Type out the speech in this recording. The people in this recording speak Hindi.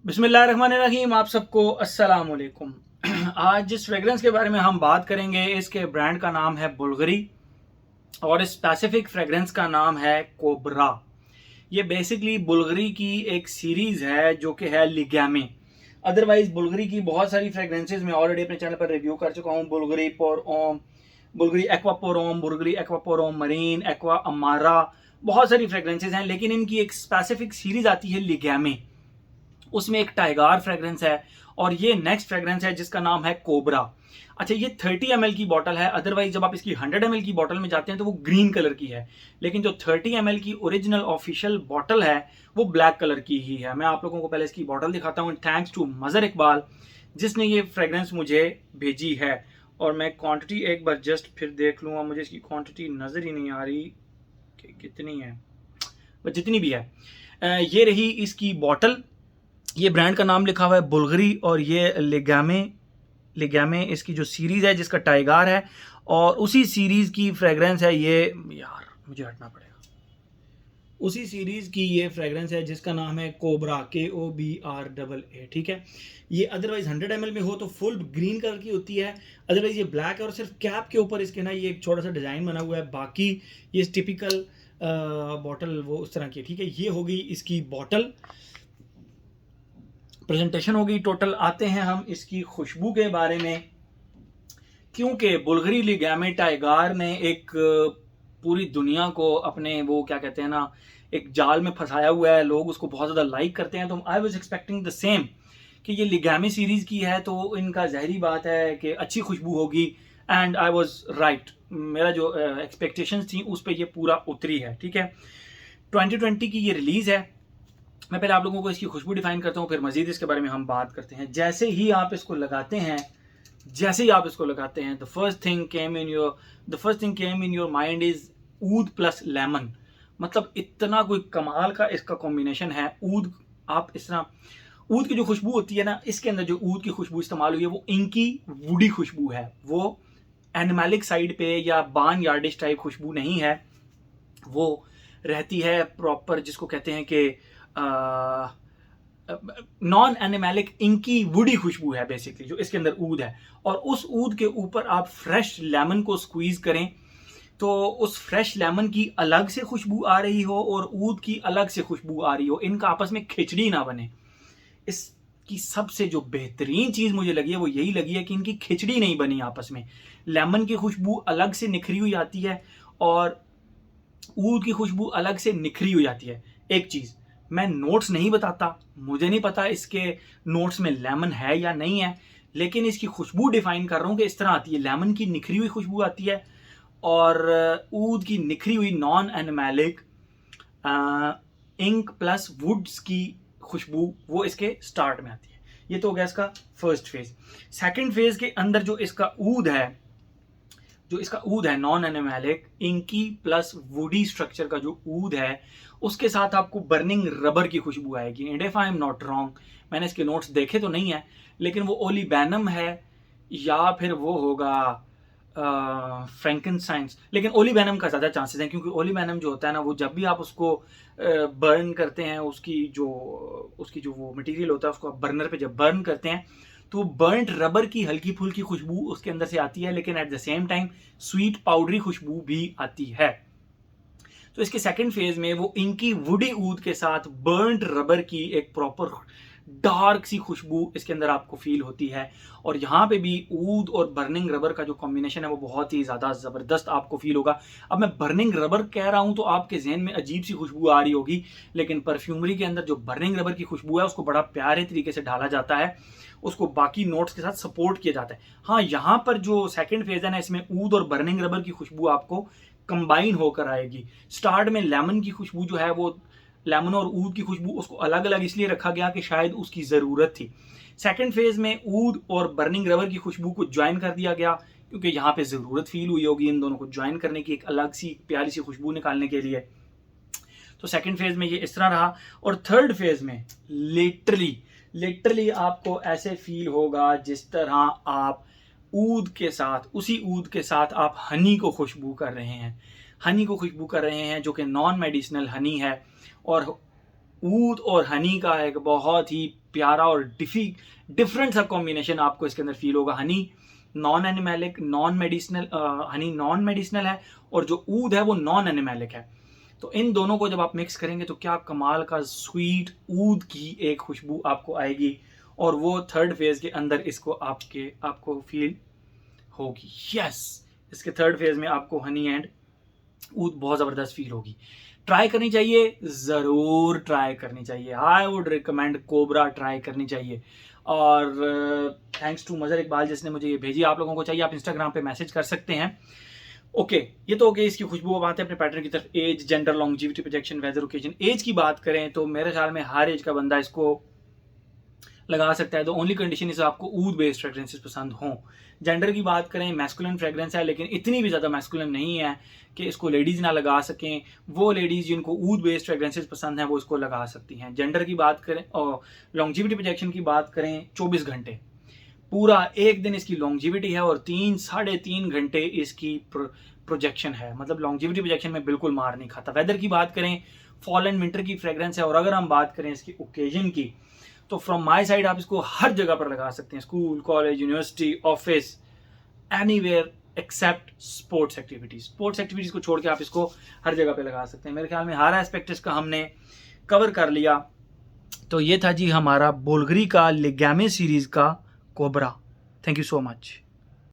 बिस्मिल्लाहिर्रहमानिर्रहीम। आप सबको अस्सलाम वालेकुम। आज जिस फ्रेगरेंस के बारे में हम बात करेंगे इसके ब्रांड का नाम है बुल्गरी और इस स्पेसिफिक फ्रेगरेंस का नाम है कोबरा। ये बेसिकली बुल्गरी की एक सीरीज है जो कि है लिगैमे। अदरवाइज बुल्गरी की बहुत सारी फ्रेगरेंसेज मैं ऑलरेडी अपने चैनल पर रिव्यू कर चुका हूँ। बुल्गरी पोर ओम, बुल्गरी एक्वा पोरोम, बुल्गरी एक्वा पोरोम मरीन, एक्वा अमारा, बहुत सारी फ्रेगरेंसेज हैं, लेकिन इनकी एक स्पेसिफिक सीरीज आती है लिगैमे। उसमें एक टाइगार फ्रेग्रेंस है और ये नेक्स्ट फ्रेग्रेंस है जिसका नाम है कोबरा। अच्छा, ये 30 ml की बॉटल है। अदरवाइज जब आप इसकी 100 ml की बॉटल में जाते हैं तो वो ग्रीन कलर की है, लेकिन जो 30 ml की ओरिजिनल ऑफिशियल बॉटल है वो ब्लैक कलर की ही है। मैं आप लोगों को पहले इसकी बॉटल दिखाता हूँ। थैंक्स टू मजर इकबाल जिसने ये फ्रेग्रेंस मुझे भेजी है। और मैं क्वांटिटी एक बार जस्ट फिर देख लूँगा, मुझे इसकी क्वांटिटी नज़र ही नहीं आ रही कि कितनी है, बट जितनी भी है ये रही इसकी बॉटल। ये ब्रांड का नाम लिखा हुआ है बुल्गरी और ये लिगैमे लिगैमे इसकी जो सीरीज़ है जिसका टाइगार है और उसी सीरीज़ की फ्रेग्रेंस है ये। यार मुझे हटना पड़ेगा। उसी सीरीज़ की ये फ्रेग्रेंस है जिसका नाम है कोबरा, KOBRAA। ठीक है, ये अदरवाइज 100 ml में हो तो फुल ग्रीन कलर की होती है। अदरवाइज ये ब्लैक है और सिर्फ कैप के ऊपर इसके ना ये एक छोटा सा डिज़ाइन बना हुआ है। बाकी ये टिपिकल बॉटल वो उस तरह की है। ठीक है, ये हो गई इसकी बॉटल प्रेजेंटेशन होगी टोटल। आते हैं हम इसकी खुशबू के बारे में, क्योंकि बुल्गरी लिगैमे टाइगार ने एक पूरी दुनिया को अपने वो क्या कहते हैं ना, एक जाल में फंसाया हुआ है। लोग उसको बहुत ज़्यादा लाइक करते हैं, तो I was expecting the same कि ये लिगैमे सीरीज़ की है तो इनका ज़ाहिरी बात है कि अच्छी खुशबू होगी। And I was right. मेरा जो एक्सपेक्टेशंस थी उस पर ये पूरा उतरी है। ठीक है, 2020 की ये रिलीज़ है। मैं पहले आप लोगों को इसकी खुशबू डिफाइन करता हूँ, फिर मजीद इसके बारे में हम बात करते हैं। जैसे ही आप इसको लगाते हैं the first thing came in your mind is ऊद प्लस लेमन। मतलब इतना कोई कमाल का इसका कॉम्बिनेशन है। ऊद, आप इस तरह ऊद की जो खुशबू होती है ना, इसके अंदर जो ऊद की खुशबू इस्तेमाल हुई है वो इंकी वुडी खुशबू है। वो एनिमैलिक साइड पे या बान यार्डिश टाइप खुशबू नहीं है। वो रहती है प्रॉपर, जिसको कहते हैं कि नॉन एनिमैलिक इंकी वुडी खुशबू है बेसिकली जो इसके अंदर ऊद है। और उस ऊद के ऊपर आप फ्रेश लेमन को स्क्वीज करें तो उस फ्रेश लेमन की अलग से खुशबू आ रही हो और ऊद की अलग से खुशबू आ रही हो, इनका आपस में खिचड़ी ना बने। इसकी सबसे जो बेहतरीन चीज़ मुझे लगी है वो यही लगी है कि इनकी खिचड़ी नहीं बनी आपस में। लेमन की खुशबू अलग से निखरी हुई आती है और ऊद की खुशबू अलग से निखरी हुई आती है। एक चीज़ मैं नोट्स नहीं बताता, मुझे नहीं पता इसके नोट्स में लेमन है या नहीं है, लेकिन इसकी खुशबू डिफाइन कर रहा हूँ कि इस तरह आती है। लेमन की निखरी हुई खुशबू आती है और ऊद की निखरी हुई नॉन एनिमैलिक इंक प्लस वुड्स की खुशबू वो इसके स्टार्ट में आती है। ये तो हो गया इसका फर्स्ट फेज। सेकंड फेज के अंदर जो इसका ऊद है non animalic inky plus woody structure का जो ऊद है, उसके साथ आपको बर्निंग रबर की खुशबू आएगी। And if I am not wrong, मैंने इसके नोट्स देखे तो नहीं है, लेकिन वो ओलिबैनम है या फिर वो होगा फ्रैंकनस्टाइन्स, लेकिन ओलिबैनम का ज़्यादा चांसेस हैं, क्योंकि ओलिबैनम जो होता है ना, वो जब भी आप उसको बर्न करते हैं, उसकी जो वो मटेरियल होता है उसको आप बर्नर पे जब बर्न करते हैं तो बर्नड रबर की हल्की फुल्की खुशबू उसके अंदर से आती है, लेकिन at the same time sweet powdery खुशबू भी आती है। तो इसके सेकंड फेज में वो इंकी वुडी ऊद के साथ बर्नड रबर की एक प्रॉपर डार्क सी खुशबू इसके अंदर आपको फील होती है। और यहाँ पे भी ऊद और बर्निंग रबर का जो कॉम्बिनेशन है वो बहुत ही ज़्यादा ज़बरदस्त आपको फील होगा। अब मैं बर्निंग रबर कह रहा हूँ तो आपके जहन में अजीब सी खुशबू आ रही होगी, लेकिन परफ्यूमरी के अंदर जो बर्निंग रबर की खुशबू है उसको बड़ा प्यारे तरीके से ढाला जाता है, उसको बाकी नोट्स के साथ सपोर्ट किया जाता है। हाँ, यहाँ पर जो सेकंड फेज है ना, इसमें ऊद और बर्निंग रबर की खुशबू आपको कंबाइन होकर आएगी। स्टार्ट में लेमन की खुशबू जो है वो, लेमन और ऊद की खुशबू उसको अलग अलग इसलिए रखा गया कि शायद उसकी ज़रूरत थी। सेकंड फेज में ऊद और बर्निंग रबर की खुशबू को ज्वाइन कर दिया गया क्योंकि यहाँ पे ज़रूरत फील हुई होगी इन दोनों को ज्वाइन करने की, एक अलग सी प्यारी सी खुशबू निकालने के लिए। तो सेकंड फेज में ये इस तरह रहा। और थर्ड फेज में लिटरली आपको ऐसे फील होगा जिस तरह आप ऊद के साथ, उसी ऊद के साथ आप हनी को खुशबू कर रहे हैं, जो कि नॉन मेडिसिनल हनी है। और ऊद और हनी का एक बहुत ही प्यारा और डिफरेंट सा कॉम्बिनेशन आपको इसके अंदर फील होगा। Honey non एनिमेलिक, non medicinal, Honey non medicinal है और जो ऊद है वो नॉन एनिमेलिक है। तो इन दोनों को जब आप मिक्स करेंगे तो क्या कमाल का स्वीट ऊद की एक खुशबू आपको आएगी और वो थर्ड फेज के अंदर इसको आपको फील होगी। यस, इसके थर्ड फेज में आपको हनी एंड ऊद बहुत ज़बरदस्त फील होगी। ट्राई करनी चाहिए, ज़रूर ट्राई करनी चाहिए। I would recommend cobra try करनी चाहिए। और थैंक्स टू मज़र इकबाल जिसने मुझे ये भेजी। आप लोगों को चाहिए आप इंस्टाग्राम पे मैसेज कर सकते हैं। ओके, ये तो हो गई इसकी खुशबू। अब आते हैं अपने पैटर्न की तरफ। Age, gender, longevity, projection, weather, occasion. Age की बात करें तो मेरे ख्याल में हर एज का बंदा इसको लगा सकता है। तो ओनली कंडीशन इस आपको ऊद बेस्ड फ्रेग्रेंसेस पसंद हों। जेंडर की बात करें, मैस्कुलिन फ्रेग्रेंस है लेकिन इतनी भी ज़्यादा मैस्कुलिन नहीं है कि इसको लेडीज़ ना लगा सकें। वो लेडीज़ जिनको ऊद बेस्ड फ्रेग्रेंसेस पसंद हैं वो इसको लगा सकती हैं। जेंडर की बात करें और लॉन्जिविटी प्रोजेक्शन की बात करें, 24 घंटे, पूरा एक दिन इसकी लॉन्जिविटी है और 3-3.5 घंटे इसकी प्रोजेक्शन है। मतलब लॉन्जिविटी प्रोजेक्शन में बिल्कुल मार नहीं खाता। वेदर की बात करें, फॉल एंड विंटर की फ्रेग्रेंस है। और अगर हम बात करें इसकी ओकेजन की तो फ्रॉम माई साइड आप इसको हर जगह पर लगा सकते हैं। School, college, university, office, anywhere except sports activities. Sports activities को छोड़ के आप इसको हर जगह पे लगा सकते हैं। मेरे ख्याल में हर एस्पेक्ट इसका हमने कवर कर लिया। तो ये था जी हमारा बुल्गारी का लिगैमे सीरीज का cobra. Thank you so much.